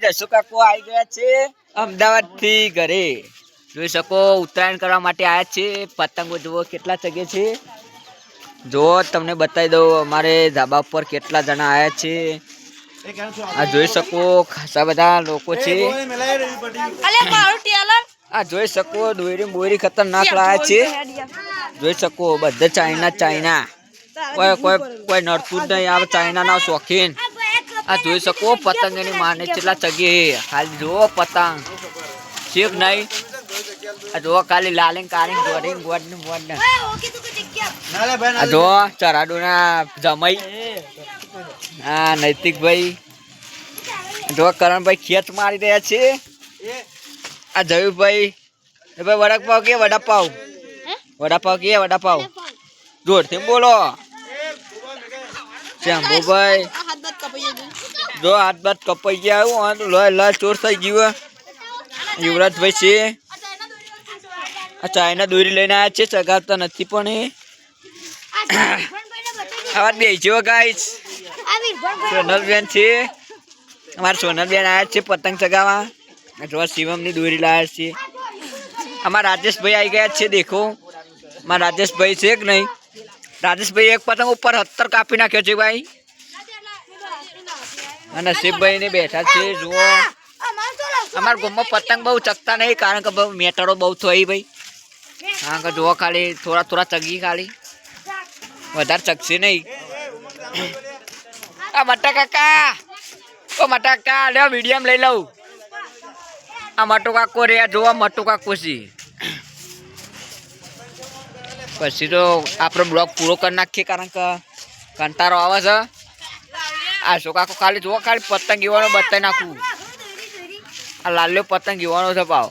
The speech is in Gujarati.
જશો કાકો આવી ગયા છે અમદાવાદ થી ઘરે. જોઈ શકો ઉત્તરાયણ કરવા માટે આવ્યા છે. પતંગો જુઓ કેટલા ચગે છે. જો તમને બતાવી દઉં અમારે ધાબા ઉપર કેટલા જણા આવ્યા છે. આ જોઈ શકો ખાસા બધા લોકો છે. આ જોઈ શકો દોરી બોરી ખતરનાક લાયા છે. જોઈ શકો બધા ચાઇના કોઈ નડતું જ નહીં. આવે ચાઇના ના શોખીન. આ જોઈ શકો પતંગ એની માને કેટલા ચગે. ખાલી જુઓ પતંગ શીખ નહીં. આ જો ખાલી લાલિંગ કારિંગ ગોડિંગ ગોડ આ જો ચરાડુ ના જમાઈ. હા નૈતિકભાઈ જો કરણભાઈ ખેત મારી રહ્યા છે. આ જયુભાઈ વડાપાવ કે વડાપાવ કે વડાપાવ જોરથી બોલો. શંભુભાઈ જો હાથ બાત કપાઈ ગયા. લોહી ચોર થઈ ગયું. યુવરાજભાઈ છે આ ચાઇના દોરી લઈને આવ્યા છે. ચગાવતા નથી પણ એ આવા બે જો ગાઈસ. સોનલબેન છે અમારા સોનલબેન આવ્યા છે પતંગ ચગાવવા. જો શિવમની દોરી લાવ્યા છે. અમારા રાજેશભાઈ આવી ગયા છે. દેખો અમારા રાજેશભાઈ છે કે નહીં. રાજેશભાઈ એક પતંગ ઉપર 70 કાપી નાખ્યો છે ભાઈ. અને શિવભાઈ ને બેઠા છે. જુઓ અમારા ગામમાં પતંગ બહુ ચકતા નહીં કારણ કે બહુ મેટરો બહુ થઈ ભાઈ. કારણ કે જુઓ ખાલી થોડા ચગી ખાલી વધારે ચગશે નહીં. આ મટા કાકા લે મીડિયમ લઈ લઉં. આ મટો કાકો રે જોવા મટો કાકો છે. પછી તો આપણો બ્લોગ પૂરો કરી નાખીએ કારણ કે કંટાળો આવે છે. આ શું કાકો ખાલી જુઓ ખાલી પતંગ ગીવાનો બતાવી નાખું. આ લાલ્યો પતંગ ગીવાનો છે ભાવ.